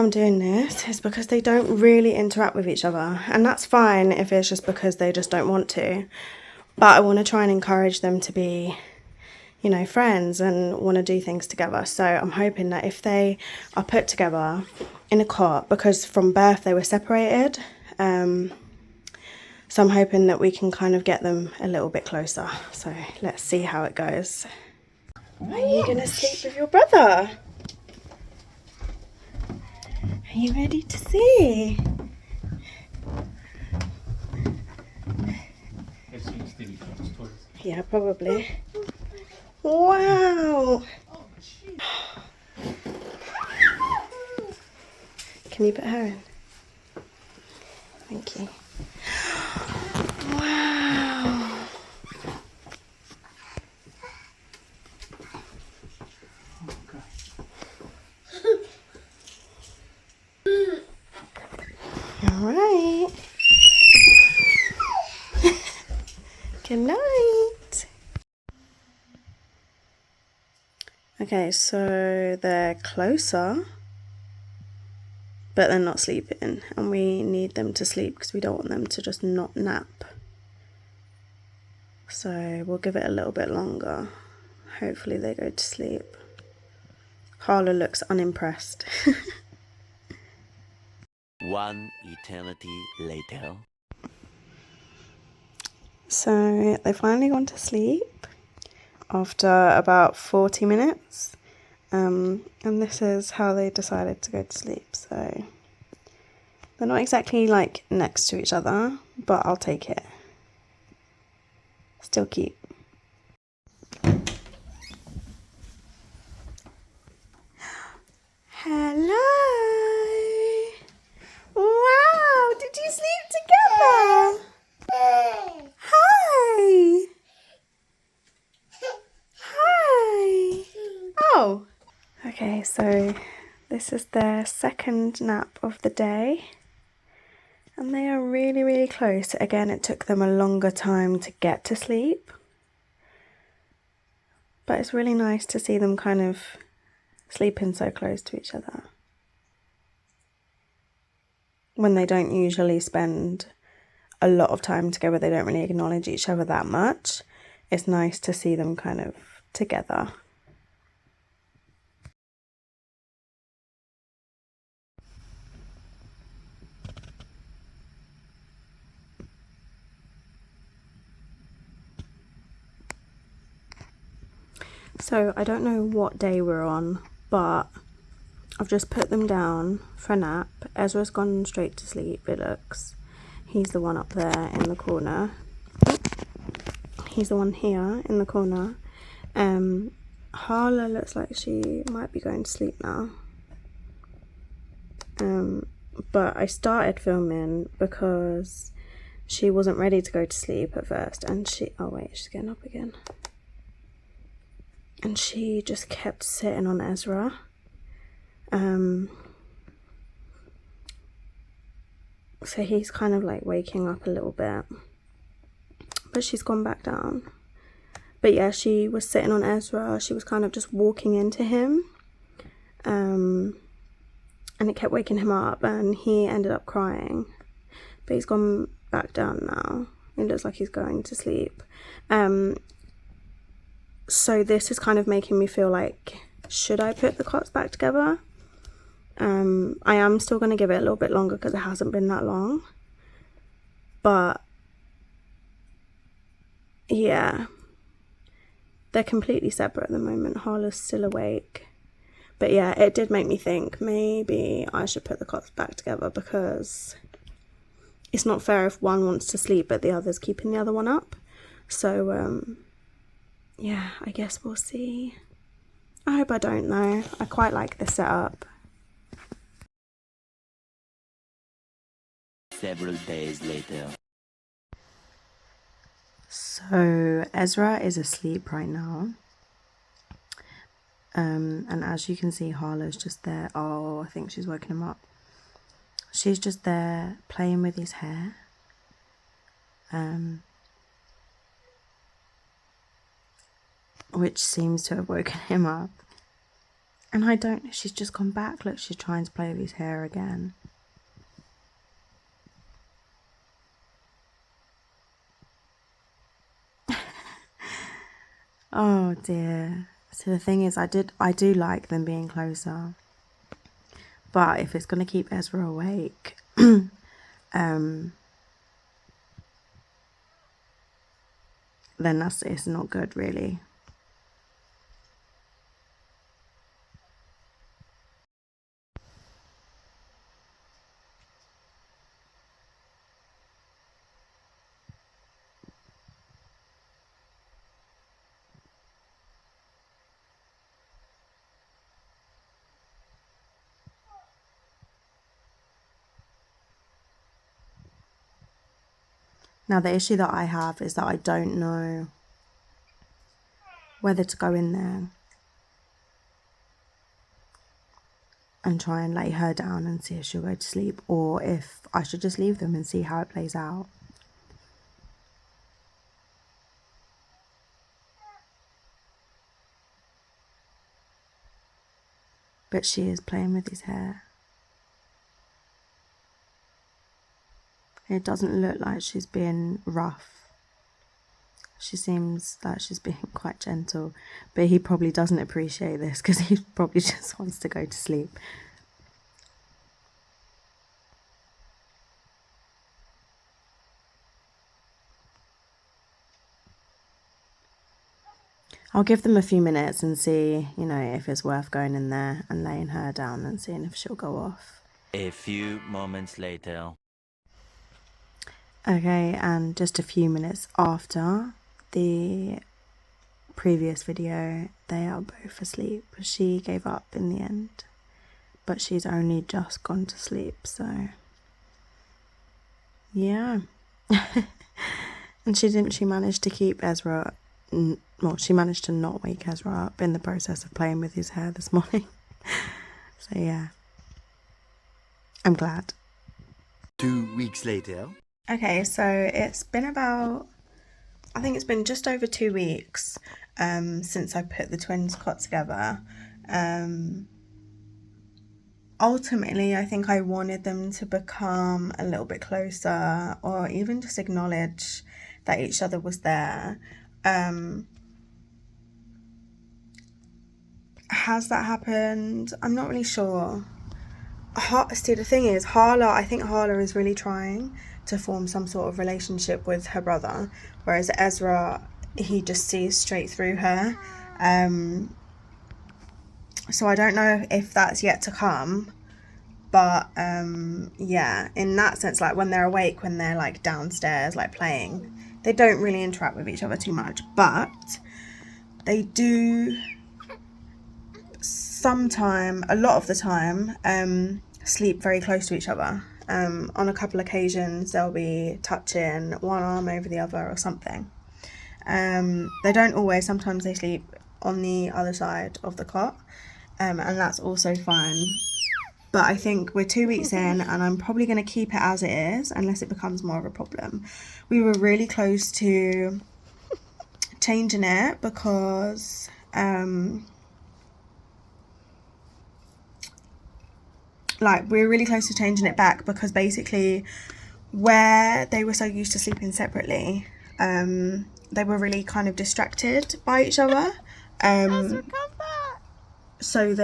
I'm doing this is because they don't really interact with each other. And that's fine if it's just because they just don't want to. But I want to try and encourage them to be, you know, friends and want to do things together. So I'm hoping that if they are put together in a cot, because from birth they were separated, so I'm hoping that we can kind of get them a little bit closer. So let's see how it goes. Are you going to sleep with your brother? Are you ready to see? Yeah, probably. Wow! Can you put her in? Thank you. Wow! Alright. Good night. Okay, so they're closer, but they're not sleeping, and we need them to sleep because we don't want them to just not nap. So we'll give it a little bit longer. Hopefully they go to sleep. Carla looks unimpressed. One eternity later. So they finally gone to sleep after about 40 minutes. And this is how they decided to go to sleep. So they're not exactly like next to each other, but I'll take it. Still cute. Hello. Wow, did you sleep together? Hi. Hi. Oh. Okay, so this is their second nap of the day. And they are really, really close. Again, it took them a longer time to get to sleep. But it's really nice to see them kind of sleeping so close to each other. When they don't usually spend a lot of time together, they don't really acknowledge each other that much. It's nice to see them kind of together. So I don't know what day we're on, but I've just put them down for a nap. Ezra's gone straight to sleep, it looks. He's the one up there in the corner. He's the one here in the corner. Harla looks like she might be going to sleep now. But I started filming because she wasn't ready to go to sleep at first, and oh wait, she's getting up again. And she just kept sitting on Ezra. So he's kind of like waking up a little bit, but she's gone back down. But yeah, she was sitting on Ezra. She was kind of just walking into him, and it kept waking him up, and he ended up crying. But he's gone back down now. It looks like he's going to sleep. So this is kind of making me feel like, should I put the cots back together? I am still going to give it a little bit longer because it hasn't been that long. But yeah, they're completely separate at the moment. Harla's still awake. But yeah, it did make me think maybe I should put the cots back together, because it's not fair if one wants to sleep but the other's keeping the other one up. So yeah, I guess we'll see. I hope I don't though. I quite like the setup. Several days later. So Ezra is asleep right now. And as you can see, Harla's just there. Oh, I think she's woken him up. She's just there playing with his hair. Which seems to have woken him up. And I don't, she's just gone back. Look, she's trying to play with his hair again. Oh dear. So the thing is, I do like them being closer. But if it's going to keep Ezra awake, then it's not good, really. Now, the issue that I have is that I don't know whether to go in there and try and lay her down and see if she'll go to sleep, or if I should just leave them and see how it plays out. But she is playing with his hair. It doesn't look like she's being rough. She seems like she's being quite gentle, but he probably doesn't appreciate this because he probably just wants to go to sleep. I'll give them a few minutes and see, if it's worth going in there and laying her down and seeing if she'll go off. A few moments later. Okay, and just a few minutes after the previous video, they are both asleep. She gave up in the end, but she's only just gone to sleep, so yeah. And she managed to keep Ezra, she managed to not wake Ezra up in the process of playing with his hair this morning. So yeah, I'm glad. 2 weeks later. Okay, so it's been I think it's been just over 2 weeks since I put the twins' cot together. Ultimately, I think I wanted them to become a little bit closer, or even just acknowledge that each other was there. Has that happened? I'm not really sure. See, the thing is, I think Harla is really trying to form some sort of relationship with her brother, whereas Ezra, he just sees straight through her. So I don't know if that's yet to come, but yeah, in that sense, like when they're awake, when they're like downstairs, like playing, they don't really interact with each other too much, but they do a lot of the time, sleep very close to each other. On a couple occasions, they'll be touching one arm over the other or something. They don't always. Sometimes they sleep on the other side of the cot, and that's also fine. But I think we're 2 weeks in, and I'm probably going to keep it as it is unless it becomes more of a problem. We were really close to changing it because we're really close to changing it back because basically where they were so used to sleeping separately, they were really kind of distracted by each other. So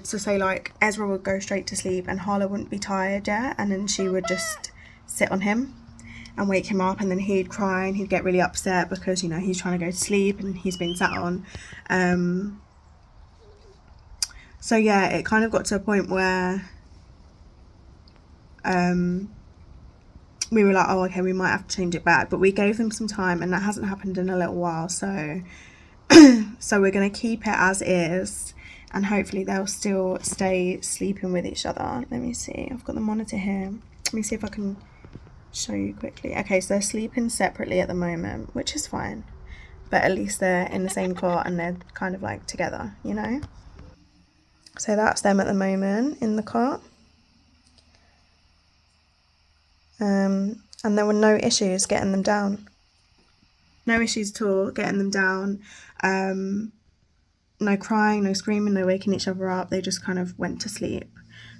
say like Ezra would go straight to sleep and Harla wouldn't be tired yet, and then she would just sit on him and wake him up, and then he'd cry and he'd get really upset because he's trying to go to sleep and he's been sat on. So yeah, it kind of got to a point where we were like, oh, okay, we might have to change it back, but we gave them some time, and that hasn't happened in a little while, so we're going to keep it as is, and hopefully they'll still stay sleeping with each other. Let me see, I've got the monitor here. Let me see if I can show you quickly. Okay, so they're sleeping separately at the moment, which is fine, but at least they're in the same cot and they're kind of like together, So that's them at the moment in the cot. And there were no issues getting them down. No issues at all getting them down. no crying, no screaming, no waking each other up. They just kind of went to sleep.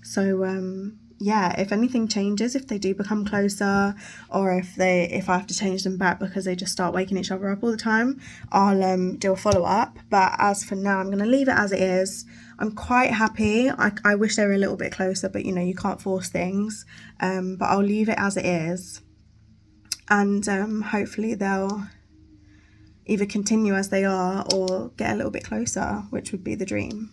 So yeah, if anything changes, if they do become closer, or if I have to change them back because they just start waking each other up all the time, I'll do a follow-up. But as for now, I'm going to leave it as it is. I'm quite happy. I wish they were a little bit closer, but you know, you can't force things. But I'll leave it as it is, and hopefully they'll either continue as they are or get a little bit closer, which would be the dream.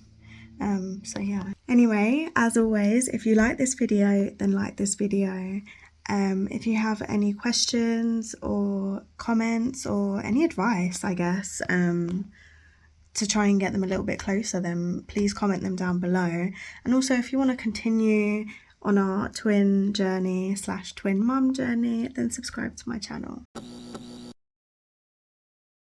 So yeah. Anyway, as always, if you like this video, then like this video. If you have any questions or comments or any advice, I guess, to try and get them a little bit closer, then please comment them down below. And also, if you want to continue on our twin journey / twin mum journey, then subscribe to my channel.